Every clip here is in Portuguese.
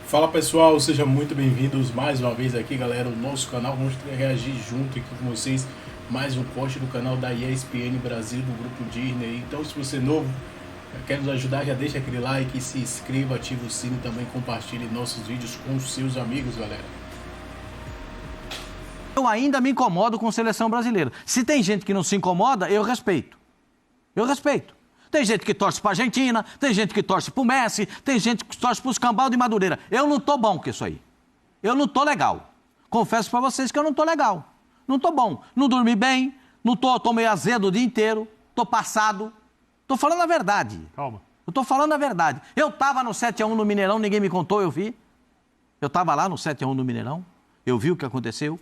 Fala pessoal, sejam muito bem-vindos mais uma vez aqui, galera, o nosso canal. Vamos reagir junto aqui com vocês mais um post do canal da ESPN Brasil, do Grupo Disney. Então, se você é novo, quer nos ajudar, já deixa aquele like, se inscreva, ativa o sino e também compartilhe nossos vídeos com os seus amigos, galera. Eu ainda me incomodo com a seleção brasileira. Se tem gente que não se incomoda, eu respeito. Eu respeito. Tem gente que torce para a Argentina, tem gente que torce para o Messi, tem gente que torce para os cambal de Madureira. Eu não tô bom com isso aí. Eu não tô legal. Confesso para vocês que eu não tô legal. Não tô bom. Não dormi bem, tô meio azedo o dia inteiro, tô passado. Tô falando a verdade. Calma. Eu tô falando a verdade. Eu tava no 7-1 no Mineirão, ninguém me contou, eu vi. Eu tava lá no 7-1 no Mineirão, eu vi o que aconteceu.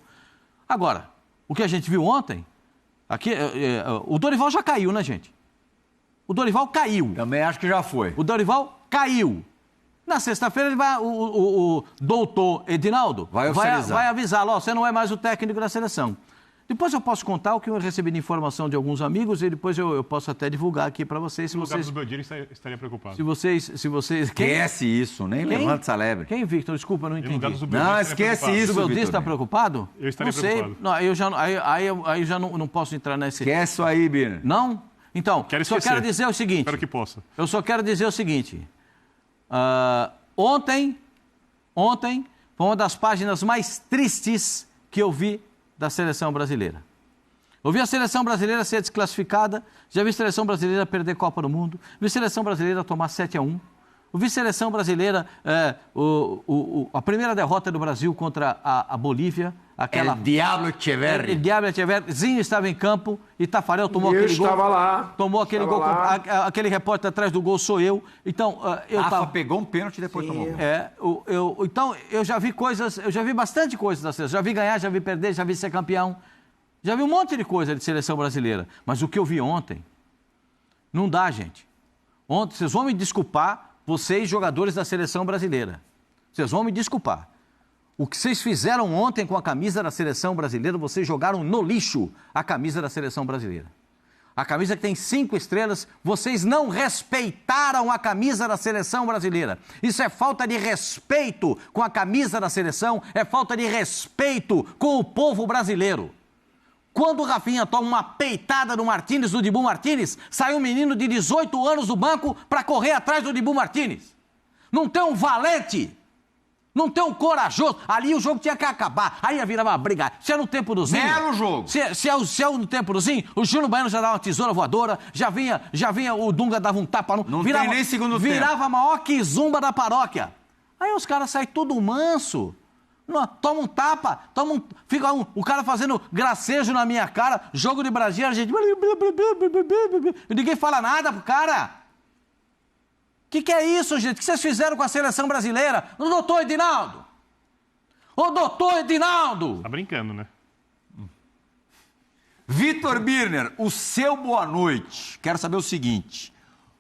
Agora, o que a gente viu ontem, aqui, o Dorival já caiu, né, gente? O Dorival caiu. Também acho que já foi. O Dorival caiu. Na sexta-feira ele vai, o doutor Edinaldo vai avisá-lo, ó, você não é mais o técnico da seleção. Depois eu posso contar o que eu recebi de informação de alguns amigos e depois eu posso até divulgar aqui para vocês. Se no vocês... lugar do Beldir, estaria preocupado. Se vocês... Esquece isso, nem levanta essa lebre. Quem, Victor? Desculpa, eu não entendi. Não, esquece isso, Victor. O Beldir está preocupado? Eu estaria não sei. preocupado. Não, aí eu já não posso entrar nesse... Esquece isso aí, Birner. Não? Então, só quero dizer o seguinte... Espero que possa. Eu só quero dizer o seguinte. Ontem foi uma das páginas mais tristes que eu vi da seleção brasileira. Eu vi a seleção brasileira ser desclassificada, já vi a seleção brasileira perder Copa do Mundo, vi a seleção brasileira tomar 7-1, eu vi a seleção brasileira, a primeira derrota do Brasil contra a Bolívia, aquela... El Diablo Echeverri. El Diablo Echeverri. Zinho estava em campo e Tafarel tomou aquele gol. Eu estava lá. Tomou aquele gol. Aquele repórter atrás do gol sou eu. Então, Rafa pegou um pênalti e depois tomou. Então, eu já vi coisas, eu já vi bastante coisa da seleção. Já vi ganhar, já vi perder, já vi ser campeão. Já vi um monte de coisa de seleção brasileira. Mas o que eu vi ontem, não dá, gente. Ontem, vocês vão me desculpar, vocês, jogadores da seleção brasileira. Vocês vão me desculpar. O que vocês fizeram ontem com a camisa da seleção brasileira, vocês jogaram no lixo a camisa da seleção brasileira. A camisa que tem 5 estrelas, vocês não respeitaram a camisa da seleção brasileira. Isso é falta de respeito com a camisa da seleção, é falta de respeito com o povo brasileiro. Quando o Rafinha toma uma peitada do Martínez, do Dibu Martínez, sai um menino de 18 anos do banco para correr atrás do Dibu Martínez. Não tem um valente, não tem um corajoso. Ali o jogo tinha que acabar, aí ia virar uma briga. Se é no tempo do Zinho... Belo jogo. Se é no tempo do Zinho, o Júnior Baiano já dava uma tesoura voadora, já vinha o Dunga dava um tapa... Não tem nem segundo tempo. Virava maior que zumba da paróquia. Aí os caras saem tudo manso. Toma um tapa, fica o cara fazendo gracejo na minha cara, jogo de Brasil, a gente... E ninguém fala nada pro cara. Que é isso, gente? O que vocês fizeram com a seleção brasileira? O doutor Edinaldo! Ô, doutor Edinaldo! Tá brincando, né? Vitor Birner, o seu boa noite. Quero saber o seguinte.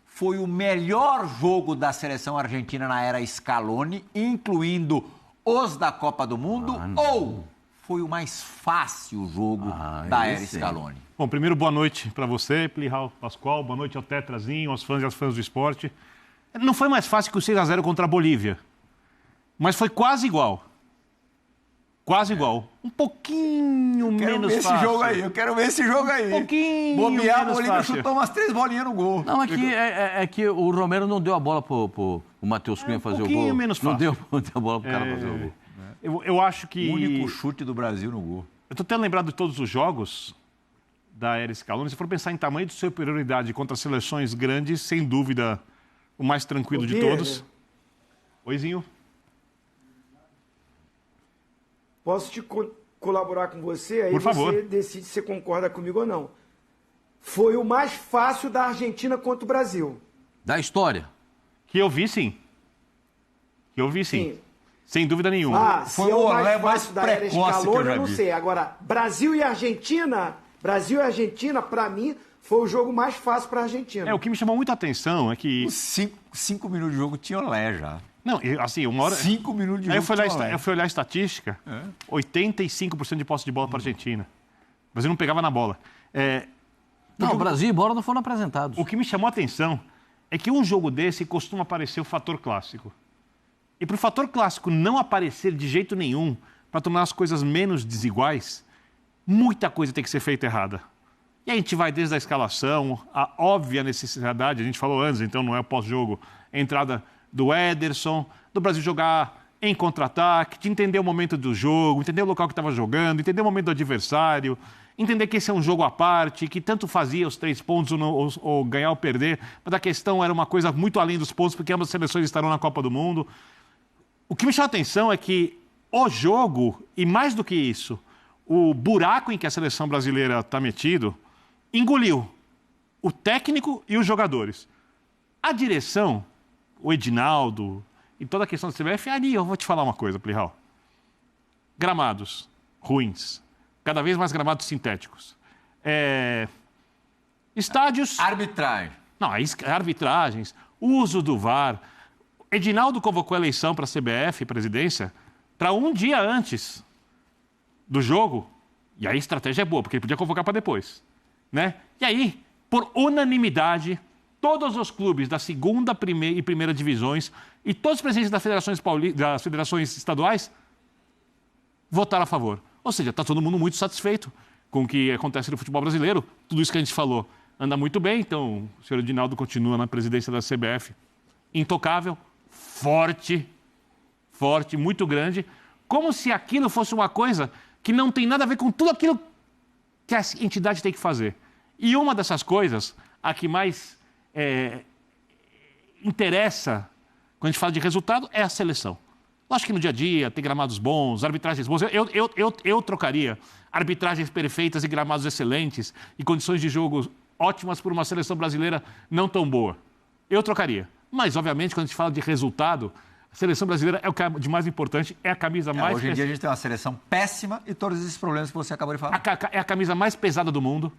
Foi o melhor jogo da seleção argentina na era Scaloni, incluindo os da Copa do Mundo, ou foi o mais fácil jogo da era Scaloni? Bom, primeiro, boa noite para você, Plihal Pascoal, boa noite ao Tetrazinho, aos fãs e às fãs do esporte. Não foi mais fácil que o 6-0 contra a Bolívia, mas foi quase igual. Quase igual. Um pouquinho menos fácil. Eu quero ver esse jogo aí. Um pouquinho Bobear, menos a Bolívia fácil. chutou umas 3 bolinhas no gol. Não, é que o Romero não deu a bola pro Matheus Cunha fazer o gol. Um pouquinho menos fácil. Não deu a bola pro cara fazer o gol. Eu acho que... O único chute do Brasil no gol. Eu tô até lembrado de todos os jogos da era Scaloni. Se for pensar em tamanho de superioridade contra seleções grandes, sem dúvida, o mais tranquilo de todos. Oizinho. Posso te colaborar com você? Aí Por favor. você decide se você concorda comigo ou não. Foi o mais fácil da Argentina contra o Brasil. Da história. Que eu vi, sim. Sim. Sem dúvida nenhuma. Se Foi é o o olé mais mais fácil da era precoce que eu Scaloni, já eu não vi. sei. Agora, Brasil e Argentina, para mim, foi o jogo mais fácil para a Argentina. O que me chamou muita atenção é que... 5 minutos de jogo tinha olé já. Não, assim, uma hora... 5 minutos de Aí jogo tinha olé. eu fui olhar a estatística, 85% de posse de bola para a Argentina. O Brasil não pegava na bola. Não, o Brasil e bola não foram apresentados. O que me chamou a atenção é que um jogo desse costuma aparecer o fator clássico. E para o fator clássico não aparecer de jeito nenhum, para tornar as coisas menos desiguais, muita coisa tem que ser feita errada. E a gente vai desde a escalação, a óbvia necessidade, a gente falou antes, então não é pós-jogo, a entrada do Ederson, do Brasil jogar em contra-ataque, de entender o momento do jogo, entender o local que estava jogando, entender o momento do adversário, entender que esse é um jogo à parte, que tanto fazia os 3 pontos ou ganhar ou perder, mas a questão era uma coisa muito além dos pontos, porque ambas as seleções estarão na Copa do Mundo. O que me chama a atenção é que o jogo, e mais do que isso, o buraco em que a seleção brasileira está metido, engoliu o técnico e os jogadores. A direção, o Edinaldo e toda a questão da CBF, ali eu vou te falar uma coisa, Plihal. Gramados ruins, cada vez mais gramados sintéticos. Estádios... Arbitragem. Não, arbitragens, uso do VAR. Edinaldo convocou a eleição para a CBF, presidência, para um dia antes do jogo. E aí a estratégia é boa, porque ele podia convocar para depois. Né? E aí, por unanimidade, todos os clubes da segunda e primeira divisões e todos os presidentes das federações estaduais votaram a favor. Ou seja, está todo mundo muito satisfeito com o que acontece no futebol brasileiro. Tudo isso que a gente falou anda muito bem, então o senhor Edinaldo continua na presidência da CBF. Intocável, forte, muito grande, como se aquilo fosse uma coisa que não tem nada a ver com tudo aquilo que a entidade tem que fazer. E uma dessas coisas, a que mais interessa quando a gente fala de resultado, é a seleção. Lógico que no dia a dia tem gramados bons, arbitragens boas. Eu trocaria arbitragens perfeitas e gramados excelentes e condições de jogo ótimas por uma seleção brasileira não tão boa. Eu trocaria. Mas, obviamente, quando a gente fala de resultado, a seleção brasileira é o que é de mais importante, é a camisa mais... Hoje em dia a gente tem uma seleção péssima e todos esses problemas que você acabou de falar. É a camisa mais pesada do mundo.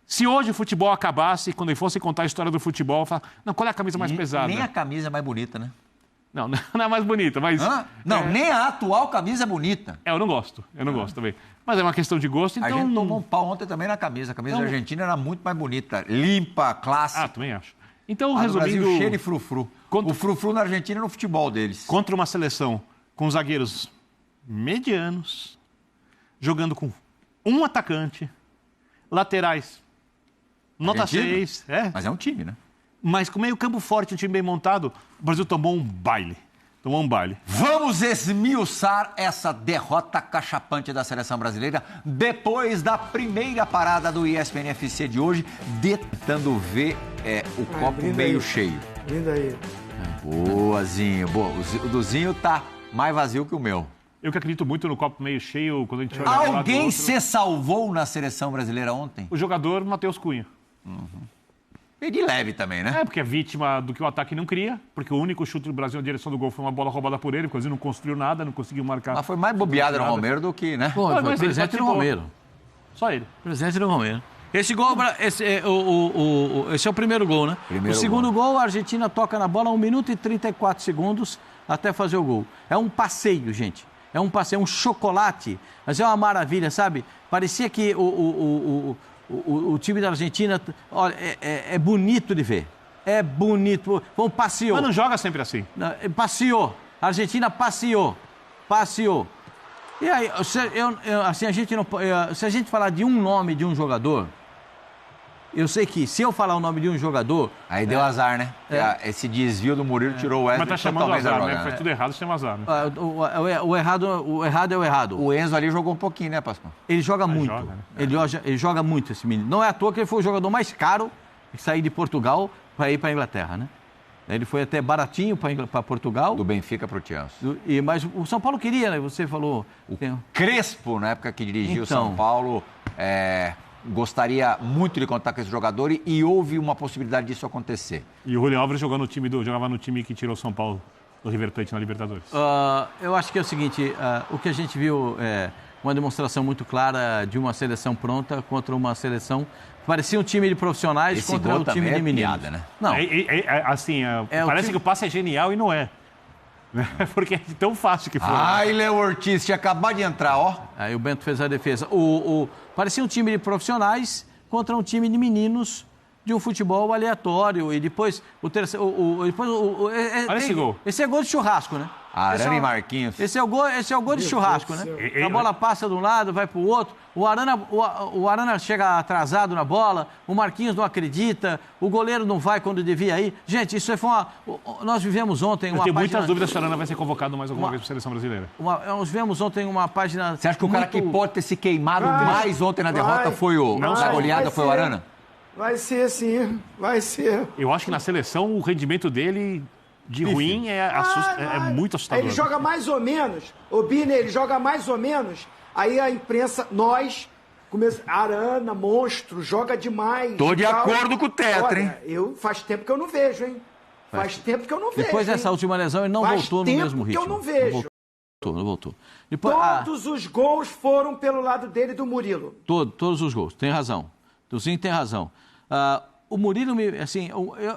Se hoje o futebol acabasse, quando ele fosse contar a história do futebol, falar, não, qual é a camisa mais pesada? Nem a camisa é mais bonita, né? Não, não é mais bonita, mas... Não, nem a atual camisa é bonita. Eu não gosto também. Mas é uma questão de gosto, então... A gente tomou um pau ontem também na camisa. A camisa da Argentina era muito mais bonita, limpa, clássica. Também acho. Então, resumindo... O Brasil cheio de frufru. O frufru na Argentina é no futebol deles. Contra uma seleção com zagueiros medianos, jogando com um atacante, laterais, nota 6. Mas é um time, né? Mas com meio campo forte, um time bem montado, o Brasil tomou um baile. Vamos esmiuçar essa derrota cachapante da seleção brasileira depois da primeira parada do ESPN FC de hoje, tentando ver o copo meio cheio. Linda aí. Boa, Zinho. Boa. O do Zinho tá mais vazio que o meu. Eu que acredito muito no copo meio cheio quando a gente olha Alguém se salvou na seleção brasileira ontem? O jogador Matheus Cunha. E de leve também, né? Porque é vítima do que o ataque não cria, porque o único chute do Brasil na direção do gol foi uma bola roubada por ele, porque ele não construiu nada, não conseguiu marcar. Mas foi mais bobeada no Romero do que, né? Foi presente no Romero. Só ele. Presente no Romero. Esse gol, esse é o primeiro gol, né? O segundo gol, a Argentina toca na bola 1 minuto e 34 segundos até fazer o gol. É um passeio, gente. É um passeio, um chocolate. Mas é uma maravilha, sabe? Parecia que o time da Argentina, olha, é bonito de ver. É bonito. Bom, passeou. Mas não joga sempre assim. Passeou. A Argentina passeou. E aí, se a gente falar de um nome de um jogador, eu sei que se eu falar o nome de um jogador... Aí deu azar, né? Esse desvio do Murilo tirou o Wesley. Mas tá chamando azar, né? Foi tudo errado, chama azar. Né? O errado é o errado. O Enzo ali jogou um pouquinho, né, Pascoal? Ele joga muito. Ele joga muito, esse menino. Não é à toa que ele foi o jogador mais caro que sair de Portugal para ir para a Inglaterra, né? Ele foi até baratinho para Portugal. Do Benfica para o Chelsea. Mas o São Paulo queria, né? Você falou... Crespo, na época que dirigia o São Paulo... gostaria muito de contar com esse jogador e houve uma possibilidade disso acontecer. E o Julián Álvares jogava no time que tirou São Paulo do River Plate na Libertadores. Eu acho que é o seguinte, o que a gente viu é uma demonstração muito clara de uma seleção pronta contra uma seleção... Parecia um time de profissionais contra o time de meninos. Piada, né? Não. Parece que o passe é genial e não é. Porque é tão fácil que foi. Ai, Léo Ortiz, tinha acabado de entrar, ó. Aí o Bento fez a defesa. Parecia um time de profissionais contra um time de meninos de um futebol aleatório. E depois o terceiro. Olha esse gol. Esse é gol de churrasco, né? Arana e Marquinhos. Esse é o gol de churrasco, né? A bola passa de um lado, vai pro outro. O Arana chega atrasado na bola, o Marquinhos não acredita, o goleiro não vai quando devia ir. Gente, isso foi nós vivemos ontem Eu tenho muitas dúvidas se o Arana vai ser convocado mais alguma vez para a seleção brasileira. Nós vivemos ontem uma página... Você acha que o cara que pode ter se queimado mais ontem na derrota foi na goleada foi o Arana? Vai ser, sim. Vai ser. Eu acho que na seleção o rendimento dele de ruim é muito assustador. Ele joga mais ou menos. O Birner, ele joga mais ou menos. Aí a imprensa, nós, Arana, monstro, joga demais. Tô de acordo com o Tetra, hein? Faz tempo que eu não vejo, hein? Faz tempo que eu não vejo. Depois dessa última lesão, ele não voltou no mesmo ritmo. Faz tempo que eu não vejo. Não voltou. Depois, todos os gols foram pelo lado dele e do Murilo. Todos os gols, tem razão. Tuzinho tem razão. O Murilo,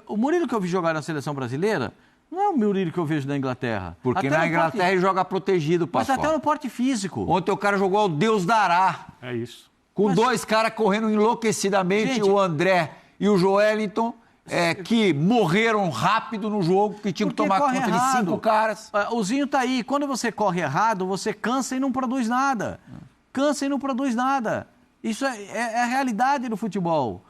o Murilo que eu vi jogar na seleção brasileira não é o Murilo que eu vejo na Inglaterra. Porque até na Inglaterra ele joga protegido, Pascoal. Mas até no porte físico. Ontem o cara jogou ao Deus dará. É isso. Com dois caras correndo enlouquecidamente, gente, o André e o Joelinton, que morreram rápido no jogo, que tinham que tomar conta de 5 caras. O Zinho tá aí. Quando você corre errado, você cansa e não produz nada. Cansa e não produz nada. Isso é a realidade do futebol.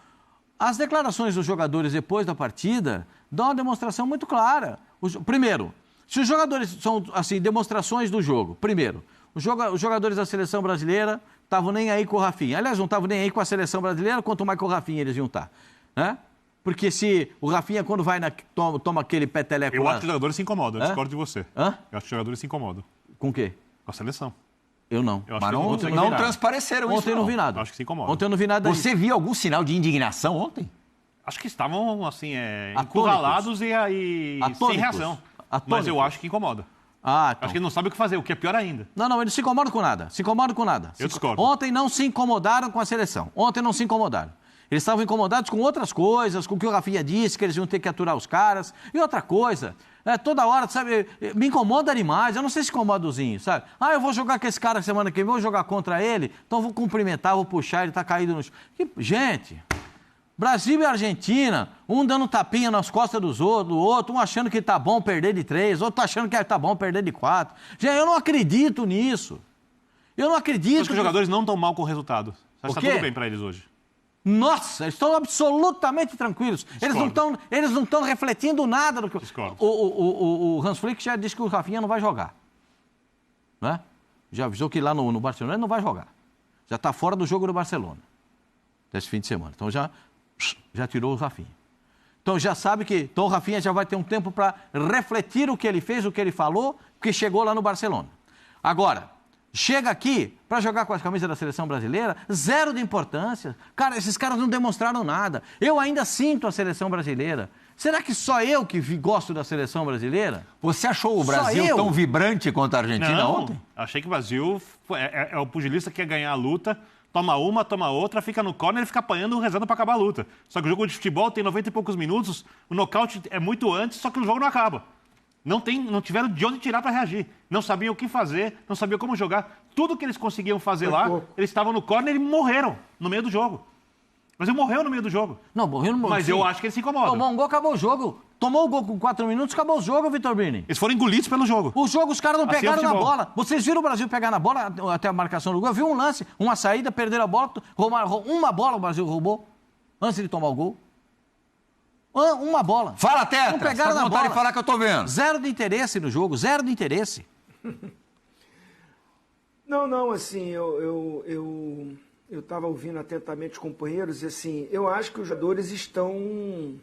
As declarações dos jogadores depois da partida dão uma demonstração muito clara. Primeiro, se os jogadores são, assim, demonstrações do jogo. Primeiro, os jogadores da seleção brasileira estavam nem aí com o Rafinha. Aliás, não estavam nem aí com a seleção brasileira, quanto mais com o Rafinha eles iam estar. Né? Porque se o Rafinha, quando vai toma aquele peteleco Eu lá... acho que os jogadores se incomodam, eu discordo de você. Eu acho que os jogadores se incomodam. Com o quê? Com a seleção. Eu não. Mas ontem não transpareceram isso. Ontem eu não vi nada. Eu acho que se incomodam. Ontem eu não vi nada. Você viu algum sinal de indignação ontem? Acho que estavam, assim, encurralados e sem reação. Mas eu acho que incomoda. Então. Acho que eles não sabem o que fazer, o que é pior ainda. Não, eles se incomodam com nada. Eu discordo. Ontem não se incomodaram com a seleção. Ontem não se incomodaram. Eles estavam incomodados com outras coisas, com o que o Rafinha disse, que eles iam ter que aturar os caras. E outra coisa, toda hora, sabe, me incomoda demais. Eu não sei se incomoda o Zinho, sabe? Eu vou jogar com esse cara semana que vem, vou jogar contra ele, então eu vou cumprimentar, vou puxar, ele tá caído no... Gente, Brasil e Argentina, um dando tapinha nas costas do outro, um achando que tá bom perder de 3, outro achando que tá bom perder de 4. Gente, eu não acredito nisso. Eu não acredito... Acho que os jogadores não estão mal com o resultado. Acho que tá tudo bem para eles hoje. Nossa, eles estão absolutamente tranquilos. Eles não estão refletindo nada do que... O Hans Flick já disse que o Rafinha não vai jogar. Né? Já avisou que lá no Barcelona ele não vai jogar. Já está fora do jogo do Barcelona. Desse fim de semana. Então já tirou o Rafinha. Então já sabe que o Rafinha já vai ter um tempo para refletir o que ele fez, o que ele falou, porque chegou lá no Barcelona. Agora... Chega aqui para jogar com as camisas da seleção brasileira, zero de importância. Cara, esses caras não demonstraram nada. Eu ainda sinto a seleção brasileira. Será que só eu que gosto da seleção brasileira? Você achou o Brasil tão vibrante contra a Argentina ontem? Achei que o Brasil é o pugilista que quer ganhar a luta, toma uma, toma outra, fica no corner e fica apanhando, rezando para acabar a luta. Só que o jogo de futebol tem 90 e poucos minutos, o nocaute é muito antes, só que o jogo não acaba. Não tiveram de onde tirar para reagir. Não sabiam o que fazer, não sabiam como jogar. Tudo que eles conseguiam fazer lá, eles estavam no corner e morreram no meio do jogo. Mas ele morreu no meio do jogo. Não, morreu no meio do jogo. Mas eu acho que eles se incomodam. Tomou um gol, acabou o jogo. Tomou o gol com 4 minutos, acabou o jogo, Vitor Brini. Eles foram engolidos pelo jogo. O jogo, os caras não pegaram na bola. Vocês viram o Brasil pegar na bola até a marcação do gol? Eu vi um lance, uma saída, perderam a bola, uma bola o Brasil roubou antes de tomar o gol. Uma bola. Fala, Tetra. Não pegaram na bola. De falar que eu tô vendo. Zero de interesse no jogo, zero de interesse. Não, assim, eu estava ouvindo atentamente os companheiros e, assim, eu acho que os jogadores estão...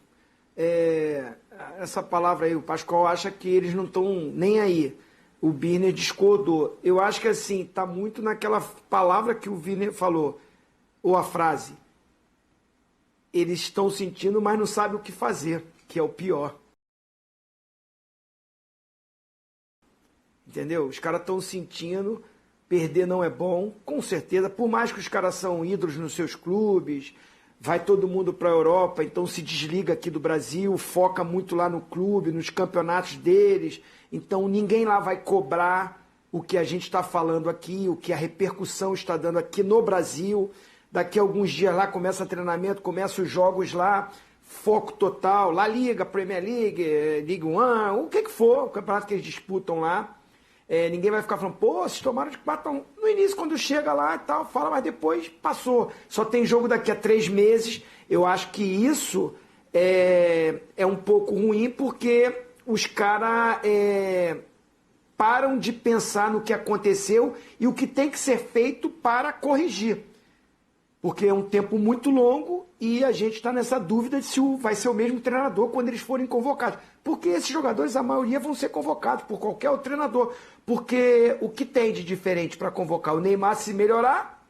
essa palavra aí, o Pascoal acha que eles não estão nem aí. O Birner discordou. Eu acho que, assim, está muito naquela palavra que o Birner falou, ou a frase. Eles estão sentindo, mas não sabem o que fazer, que é o pior. Entendeu? Os caras estão sentindo, perder não é bom, com certeza. Por mais que os caras são ídolos nos seus clubes, vai todo mundo para a Europa, então se desliga aqui do Brasil, foca muito lá no clube, nos campeonatos deles. Então ninguém lá vai cobrar o que a gente está falando aqui, o que a repercussão está dando aqui no Brasil. Daqui a alguns dias lá começa treinamento, começa os jogos lá, foco total, La Liga, Premier League, Ligue 1, o que for, o campeonato que eles disputam lá. Ninguém vai ficar falando, pô, vocês tomaram de 4-1. No início, quando chega lá e tal, fala, mas depois passou. Só tem jogo daqui a 3 meses. Eu acho que isso é um pouco ruim, porque os caras param de pensar no que aconteceu e o que tem que ser feito para corrigir. Porque é um tempo muito longo e a gente está nessa dúvida de se vai ser o mesmo treinador quando eles forem convocados. Porque esses jogadores, a maioria, vão ser convocados por qualquer outro treinador. Porque o que tem de diferente para convocar? O Neymar se melhorar,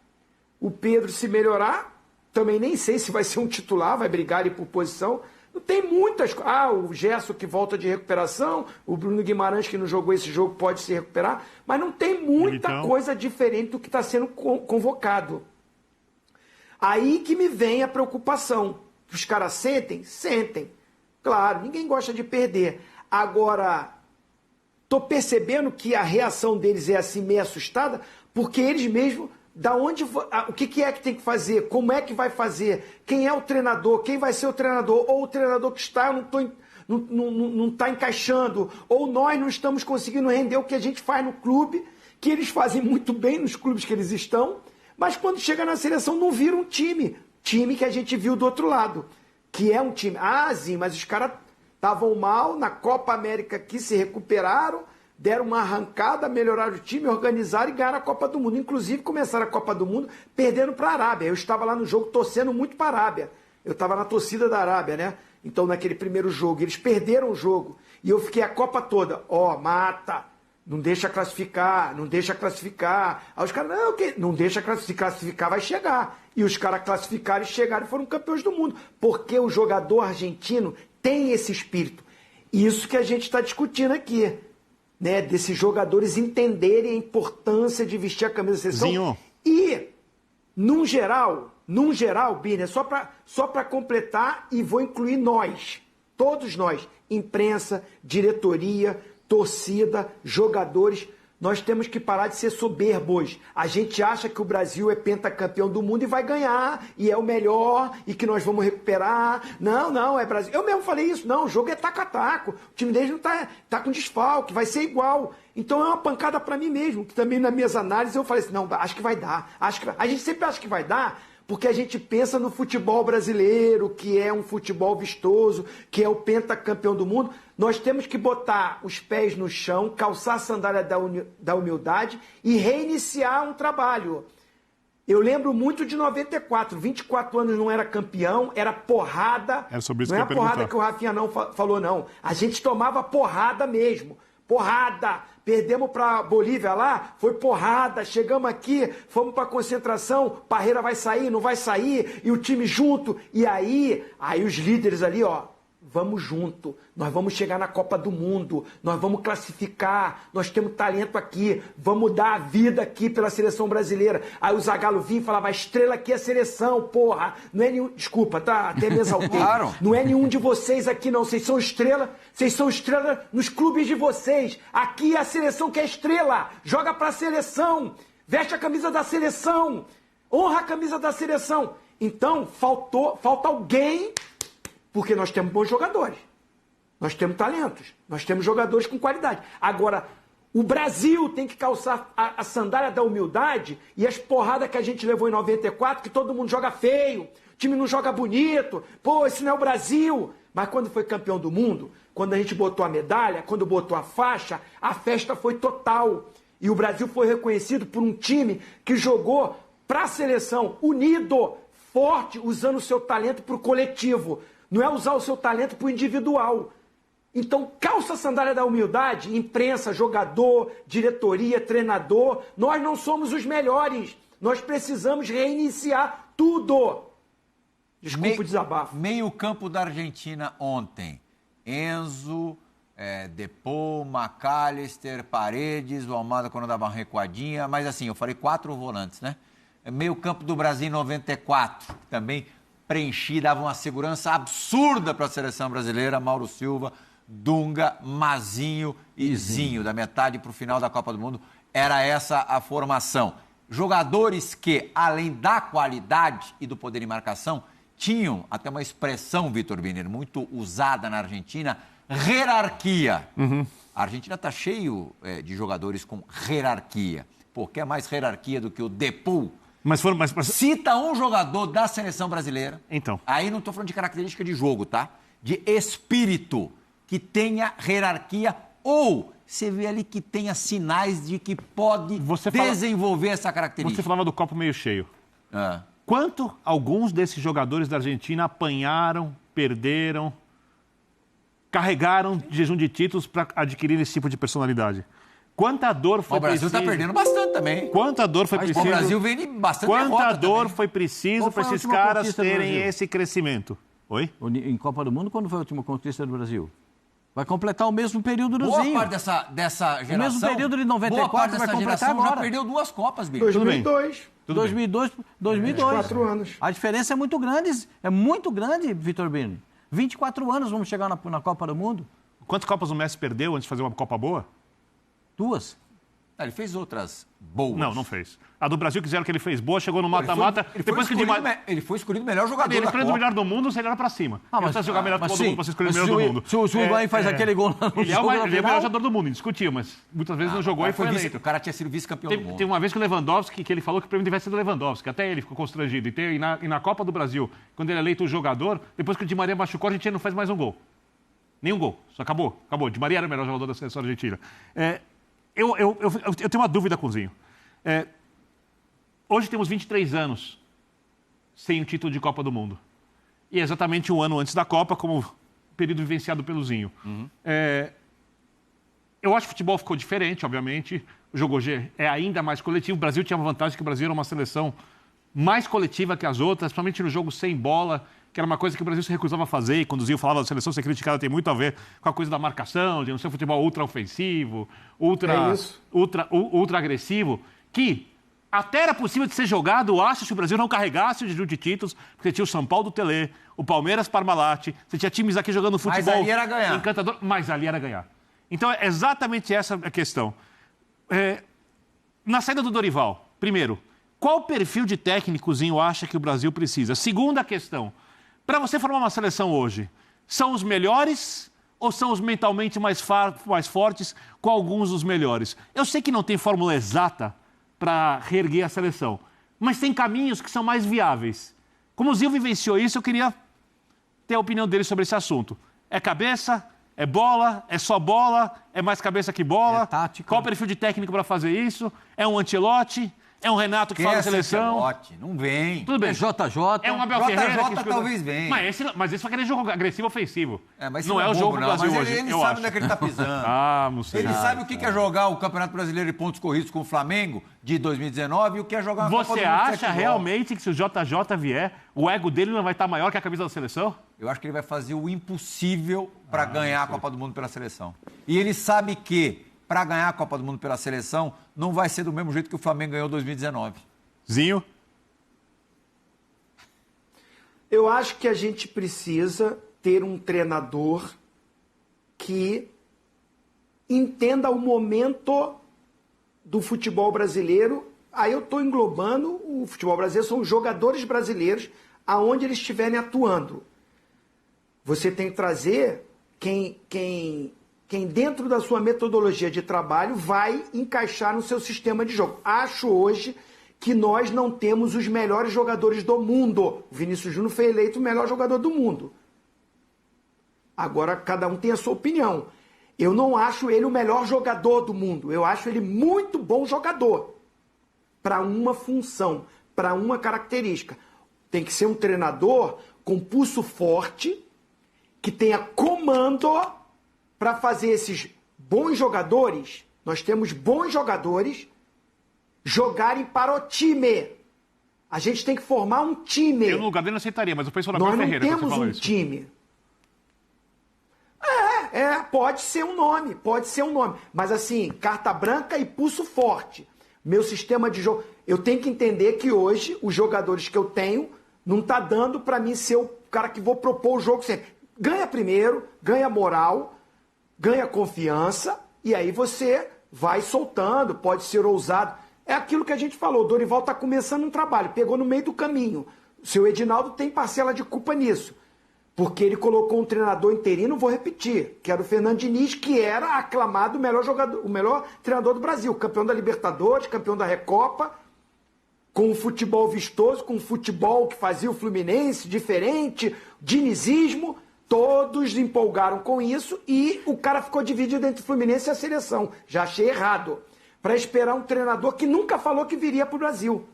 o Pedro se melhorar, também nem sei se vai ser um titular, vai brigar ali por posição. Não tem muitas coisas. O Gerson que volta de recuperação, o Bruno Guimarães que não jogou esse jogo pode se recuperar, mas não tem muita coisa diferente do que está sendo convocado. Aí que me vem a preocupação. Os caras sentem? Sentem. Claro, ninguém gosta de perder. Agora, tô percebendo que a reação deles é assim meio assustada, porque eles mesmos, o que é que tem que fazer? Como é que vai fazer? Quem é o treinador? Quem vai ser o treinador? Ou o treinador que está, não está encaixando, ou nós não estamos conseguindo render o que a gente faz no clube, que eles fazem muito bem nos clubes que eles estão, mas quando chega na seleção não vira um time que a gente viu do outro lado, que é um time, sim, mas os caras estavam mal na Copa América aqui, se recuperaram, deram uma arrancada, melhoraram o time, organizaram e ganharam a Copa do Mundo. Inclusive começaram a Copa do Mundo perdendo para a Arábia. Eu estava lá no jogo torcendo muito para a Arábia. Eu estava na torcida da Arábia, né? Então naquele primeiro jogo, eles perderam o jogo. E eu fiquei a Copa toda, mata, não deixa classificar, não deixa classificar. Aí os caras, não deixa classificar, vai chegar. E os caras classificaram e chegaram e foram campeões do mundo. Porque o jogador argentino tem esse espírito. Isso que a gente está discutindo aqui, né? Desses jogadores entenderem a importância de vestir a camisa da seleção. Zinho. E, num geral, Birner, só para completar, e vou incluir nós, todos nós, imprensa, diretoria, torcida, jogadores, nós temos que parar de ser soberbos. A gente acha que o Brasil é pentacampeão do mundo e vai ganhar, e é o melhor, e que nós vamos recuperar. Não, é Brasil. Eu mesmo falei isso, não, o jogo é taco a taco. O time deles não tá com desfalque, vai ser igual. Então é uma pancada para mim mesmo, que também nas minhas análises eu falei assim, não, acho que vai dar. A gente sempre acha que vai dar, porque a gente pensa no futebol brasileiro, que é um futebol vistoso, que é o pentacampeão do mundo. Nós temos que botar os pés no chão, calçar a sandália da humildade e reiniciar um trabalho. Eu lembro muito de 94, 24 anos não era campeão, era porrada. Era sobre isso não que é eu ia a porrada perguntar. que o Rafinha não falou, não. A gente tomava porrada mesmo. Porrada! Perdemos para Bolívia lá, foi porrada. Chegamos aqui, fomos para concentração. Parreira vai sair, não vai sair, e o time junto. E aí os líderes ali, vamos junto. Nós vamos chegar na Copa do Mundo, nós vamos classificar, nós temos talento aqui, vamos dar a vida aqui pela seleção brasileira. Aí o Zagallo vinha e falava, a estrela aqui é a seleção, porra. Não é nenhum... Desculpa, tá? Até me exaltei. Claro. Não é nenhum de vocês aqui, não. Vocês são estrela nos clubes de vocês. Aqui é a seleção que é estrela. Joga pra seleção. Veste a camisa da seleção. Honra a camisa da seleção. Então, falta alguém, porque nós temos bons jogadores. Nós temos talentos. Nós temos jogadores com qualidade. Agora, o Brasil tem que calçar a sandália da humildade e as porradas que a gente levou em 94, que todo mundo joga feio, o time não joga bonito, esse não é o Brasil. Mas quando foi campeão do mundo, quando a gente botou a medalha, quando botou a faixa, a festa foi total. E o Brasil foi reconhecido por um time que jogou para a seleção, unido, forte, usando o seu talento para o coletivo. Não é usar o seu talento para o individual. Então, calça a sandália da humildade, imprensa, jogador, diretoria, treinador. Nós não somos os melhores. Nós precisamos reiniciar tudo. Desculpa o desabafo. Meio campo da Argentina ontem. Enzo, Depou, McAllister, Paredes, o Almada quando dava uma recuadinha. Mas assim, eu falei 4 volantes, né? Meio campo do Brasil em 94, também preenchi, dava uma segurança absurda para a seleção brasileira. Mauro Silva, Dunga, Mazinho e Zinho, da metade para o final da Copa do Mundo. Era essa a formação. Jogadores que, além da qualidade e do poder em marcação, tinham até uma expressão, Vitor Biner, muito usada na Argentina, hierarquia. A Argentina está cheio de jogadores com hierarquia. Pô, quer mais hierarquia do que o Depool? Mas Cita um jogador da seleção brasileira. Então. Aí não estou falando de característica de jogo, tá? De espírito, que tenha hierarquia ou você vê ali que tenha sinais de que pode desenvolver essa característica. Você falava do copo meio cheio. Ah. Quanto alguns desses jogadores da Argentina apanharam, perderam, carregaram de jejum de títulos para adquirir esse tipo de personalidade? Quanta dor foi preciso... O Brasil está perdendo bastante também. Quanta dor foi preciso... O Brasil vem bastante Quanta dor também. foi preciso para esses caras terem esse crescimento? Oi? Em Copa do Mundo, quando foi a última conquista do Brasil? Vai completar o mesmo período do Boa Zinho. parte dessa geração... O mesmo período de 94 vai completar agora. Já perdeu 2 Copas, bicho. 2002. 2002. 4 anos. A diferença é muito grande, Vitor Bini. 24 anos vamos chegar na Copa do Mundo. Quantas Copas o Messi perdeu antes de fazer uma Copa boa? 2. Ele fez outras boas. Não fez. A do Brasil, quiseram que ele fez boa, chegou no mata-mata. Ele foi escolhido o melhor jogador ele da escolheu o melhor do mundo, você olha pra cima. Mas você jogar melhor que todo mundo, você escolher o melhor do mundo. Se o Higuaín faz aquele gol no ele jogo é o melhor jogador do mundo, indiscutível, mas muitas vezes não jogou e foi eleito. O cara tinha sido vice-campeão do mundo. Tem uma vez que o Lewandowski, que ele falou que o prêmio devia ser do Lewandowski, até ele ficou constrangido. E na Copa do Brasil, quando ele é eleito o jogador, depois que o Di Maria machucou, a gente não faz mais um gol. Nenhum gol. Só acabou. Di Maria era o melhor jogador da seleção argentina. Eu tenho uma dúvida com o Zinho. Hoje temos 23 anos sem o título de Copa do Mundo. E é exatamente um ano antes da Copa, como período vivenciado pelo Zinho. Eu acho que o futebol ficou diferente, obviamente. O jogo hoje é ainda mais coletivo. O Brasil tinha a vantagem que o Brasil era uma seleção mais coletiva que as outras, principalmente no jogo sem bola, que era uma coisa que o Brasil se recusava a fazer. E quando o Zinho falava da seleção ser criticada, tem muito a ver com a coisa da marcação, de não ser um futebol ultra-ofensivo, ultra-agressivo, que até era possível de ser jogado, acho, se o Brasil não carregasse o jejum de títulos, porque tinha o São Paulo do Telê, o Palmeiras Parmalat, você tinha times aqui jogando futebol... Mas ali era ganhar. Encantador, mas ali era ganhar. Então, é exatamente essa a questão. Na saída do Dorival, primeiro, qual perfil de técnicozinho acha que o Brasil precisa? Segunda questão, para você formar uma seleção hoje, são os melhores ou são os mentalmente mais fortes com alguns dos melhores? Eu sei que não tem fórmula exata para reerguer a seleção, mas tem caminhos que são mais viáveis. Como o Zinho vivenciou isso, eu queria ter a opinião dele sobre esse assunto. É cabeça? É bola? É só bola? É mais cabeça que bola? É tática. Qual o perfil de técnico para fazer isso? É um Ancelotti? É um Renato que fala da seleção? Não vem. Tudo bem. É JJ. É um Abel Ferreira que talvez venha. Mas esse vai querer jogo agressivo ofensivo. Mas não é o jogo do Brasil hoje, ele eu sabe acho. onde é que ele está pisando. Não sei. Ele sabe o que é jogar o Campeonato Brasileiro de pontos corridos com o Flamengo de 2019 e o que é jogar uma Copa do Mundo. Você acha realmente que se o JJ vier, o ego dele não vai estar maior que a camisa da seleção? Eu acho que ele vai fazer o impossível para ganhar a Copa do Mundo pela seleção. E ele sabe que, para ganhar a Copa do Mundo pela seleção, não vai ser do mesmo jeito que o Flamengo ganhou em 2019. Zinho? Eu acho que a gente precisa ter um treinador que entenda o momento do futebol brasileiro. Aí eu estou englobando o futebol brasileiro, são os jogadores brasileiros aonde eles estiverem atuando. Você tem que trazer quem dentro da sua metodologia de trabalho vai encaixar no seu sistema de jogo. Acho hoje que nós não temos os melhores jogadores do mundo. O Vinícius Júnior foi eleito o melhor jogador do mundo. Agora, cada um tem a sua opinião. Eu não acho ele o melhor jogador do mundo. Eu acho ele muito bom jogador. Para uma função, para uma característica. Tem que ser um treinador com pulso forte, que tenha comando para fazer esses bons jogadores. Nós temos bons jogadores jogarem para o time. A gente tem que formar um time. Eu no lugar dele não aceitaria, mas eu penso na Nós não Ferreira. temos um time. Pode ser um nome, Mas assim, carta branca e pulso forte. Meu sistema de jogo... Eu tenho que entender que hoje, os jogadores que eu tenho, não tá dando para mim ser o cara que vou propor o jogo sempre. Ganha primeiro, ganha moral, ganha confiança, e aí você vai soltando, pode ser ousado. É aquilo que a gente falou, o Dorival está começando um trabalho, pegou no meio do caminho. O seu Edinaldo tem parcela de culpa nisso. Porque ele colocou um treinador interino, vou repetir, que era o Fernando Diniz, que era aclamado o melhor jogador, o melhor treinador do Brasil, campeão da Libertadores, campeão da Recopa, com um futebol vistoso, com um futebol que fazia o Fluminense diferente, dinizismo, todos empolgaram com isso e o cara ficou dividido entre o Fluminense e a seleção. Já achei errado. Para esperar um treinador que nunca falou que viria para o Brasil.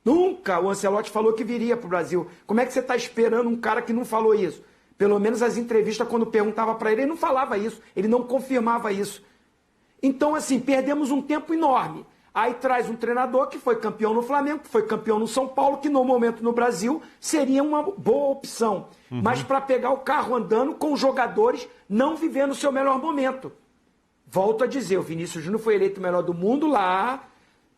Nunca o Ancelotti falou que viria para o Brasil. Como é que você está esperando um cara que não falou isso? Pelo menos as entrevistas, quando perguntava para ele, ele não falava isso, ele não confirmava isso. Então, assim, perdemos um tempo enorme. Aí traz um treinador que foi campeão no Flamengo, que foi campeão no São Paulo, que no momento no Brasil seria uma boa opção. Mas para pegar o carro andando com jogadores não vivendo o seu melhor momento. Volto a dizer, o Vinícius Júnior foi eleito o melhor do mundo lá,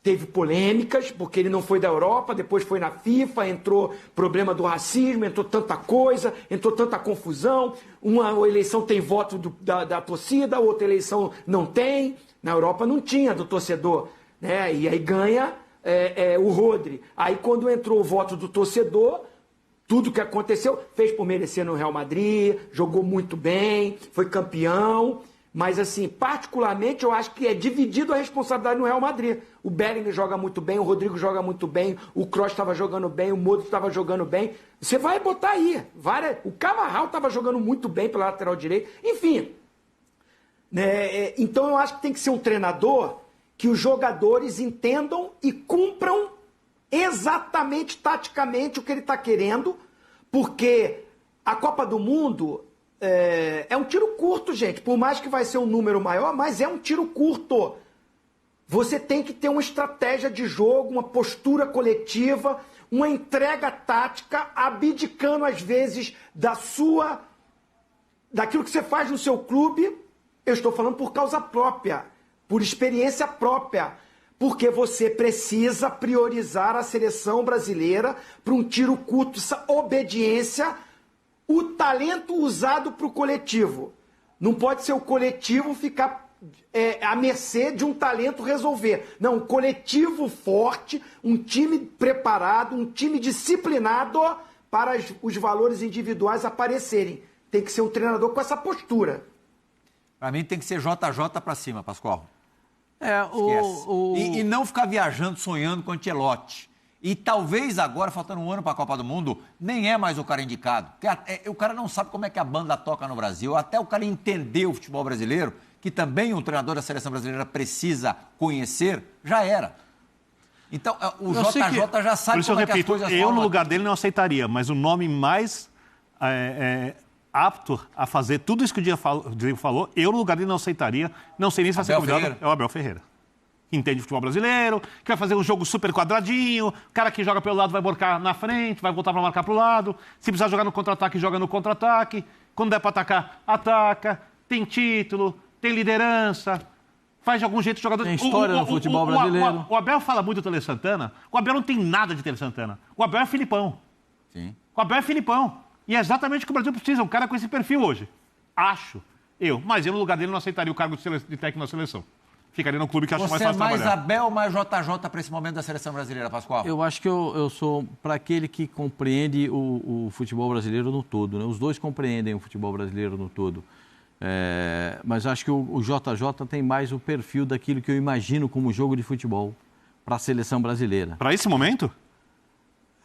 teve polêmicas, porque ele não foi da Europa, depois foi na FIFA, entrou problema do racismo, entrou tanta coisa, entrou tanta confusão. Uma eleição tem voto da torcida, outra eleição não tem. Na Europa não tinha do torcedor, né? E aí ganha o Rodri. Aí quando entrou o voto do torcedor, tudo que aconteceu, fez por merecer no Real Madrid, jogou muito bem, foi campeão. Mas, assim, particularmente, eu acho que é dividido a responsabilidade no Real Madrid. O Bellingham joga muito bem, o Rodrigo joga muito bem, o Kroos estava jogando bem, o Modric estava jogando bem. Você vai botar aí. O Carvajal estava jogando muito bem pela lateral direita. Enfim. Então, eu acho que tem que ser um treinador que os jogadores entendam e cumpram exatamente, taticamente, o que ele está querendo, porque a Copa do Mundo... É um tiro curto, gente. Por mais que vai ser um número maior, mas é um tiro curto. Você tem que ter uma estratégia de jogo, uma postura coletiva, uma entrega tática, abdicando às vezes daquilo que você faz no seu clube. Eu estou falando por causa própria, por experiência própria. Porque você precisa priorizar a seleção brasileira para um tiro curto, essa obediência, o talento usado para o coletivo. Não pode ser o coletivo ficar à mercê de um talento resolver. Não, um coletivo forte, um time preparado, um time disciplinado para os valores individuais aparecerem. Tem que ser um treinador com essa postura. Para mim tem que ser JJ para cima, Pascoal. Esquece. E não ficar viajando, sonhando com o Ancelotti. E talvez agora, faltando um ano para a Copa do Mundo, nem é mais o cara indicado. Porque o cara não sabe como é que a banda toca no Brasil. Até o cara entender o futebol brasileiro, que também o treinador da seleção brasileira precisa conhecer, já era. Então, o JJ já sabe como é que as coisas eu, no lugar dele, não aceitaria. Mas o nome mais apto a fazer tudo isso que o Diego falou, eu, no lugar dele, não aceitaria. Não sei nem se vai ser convidado. É o Abel Ferreira. Que entende futebol brasileiro, que vai fazer um jogo super quadradinho, o cara que joga pelo lado vai marcar na frente, vai voltar para marcar para o lado, se precisar jogar no contra-ataque, joga no contra-ataque, quando der para atacar, ataca, tem título, tem liderança, faz de algum jeito o jogador... Tem história no futebol brasileiro. O Abel fala muito do Tele Santana, o Abel não tem nada de Tele Santana, o Abel é Filipão. Sim. O Abel é Filipão, e é exatamente o que o Brasil precisa, um cara com esse perfil hoje. Acho, mas eu no lugar dele não aceitaria o cargo de técnico na seleção. Ficaria no clube que acha mais fácil trabalhar. Você é mais Abel ou mais JJ para esse momento da seleção brasileira, Pascoal? Eu acho que eu sou para aquele que compreende o futebol brasileiro no todo, né? Os dois compreendem o futebol brasileiro no todo. Mas acho que o JJ tem mais o perfil daquilo que eu imagino como jogo de futebol para a seleção brasileira. Para esse momento?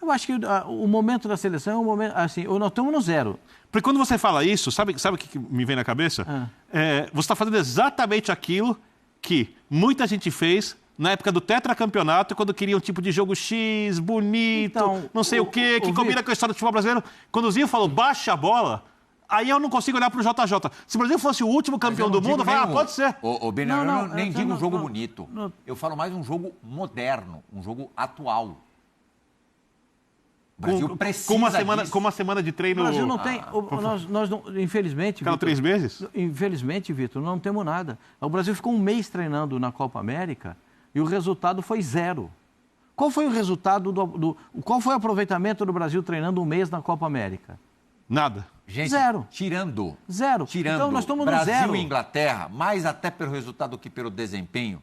Eu acho que o momento da seleção é um momento... Assim, nós estamos no zero. Porque quando você fala isso, sabe o que me vem na cabeça? Você está fazendo exatamente aquilo que muita gente fez na época do tetracampeonato, quando queria um tipo de jogo X, bonito, então, não sei o quê, que combina com a história do futebol brasileiro. Quando o Zinho falou, baixa a bola, aí eu não consigo olhar para o JJ. Se o Brasil fosse o último campeão do mundo, pode ser. Eu nem digo um jogo bonito. Eu falo mais um jogo moderno, um jogo atual. O Brasil precisa com uma semana de treino... O Brasil não tem... Nós não, infelizmente... Ficaram 3 meses? Infelizmente, Vitor, não temos nada. O Brasil ficou um mês treinando na Copa América e o resultado foi 0. Qual foi o resultado qual foi o aproveitamento do Brasil treinando um mês na Copa América? Nada. Gente, 0. Tirando. Então nós estamos no 0. Brasil e Inglaterra, mais até pelo resultado do que pelo desempenho,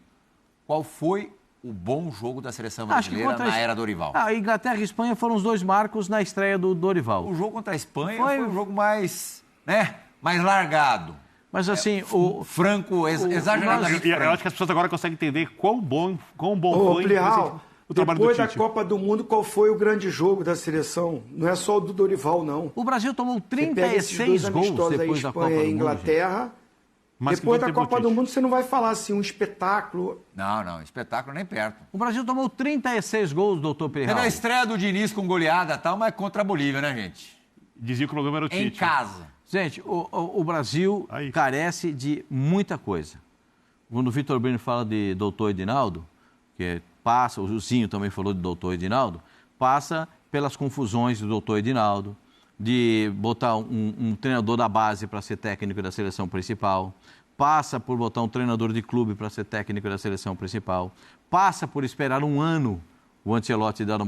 qual foi o bom jogo da seleção Acho que brasileira na era Dorival? A Inglaterra e Espanha foram os dois marcos na estreia do Dorival. O jogo contra a Espanha foi um jogo mais, né, mais largado. Mas assim, Franco, exageradamente Eu franco. acho que as pessoas agora conseguem entender quão bom Ô, foi Plihal, o trabalho depois do da Tite. Copa do Mundo, qual foi o grande jogo da seleção? Não é só o do Dorival, não. o Brasil tomou Você pega esses 36 dois gols amistosos aí, depois da Copa Espanha do e Mundo. gente. Inglaterra. Mas que Depois não da teve o Copa do Tite. Mundo, você não vai falar assim, um espetáculo. Não, espetáculo nem perto. O Brasil tomou 36 gols, doutor Teve Plihal. a estreia do Diniz com goleada e tal, mas contra a Bolívia, né, gente? Dizia que o problema era o Tite. Em casa. Gente, o Brasil Aí. carece de muita coisa. Quando o Vitor Brino fala de doutor Edinaldo, que passa, o Zinho também falou de doutor Edinaldo, passa pelas confusões do doutor Edinaldo, de botar um treinador da base para ser técnico da seleção principal, passa por botar um treinador de clube para ser técnico da seleção principal, passa por esperar um ano o Ancelotti dando uma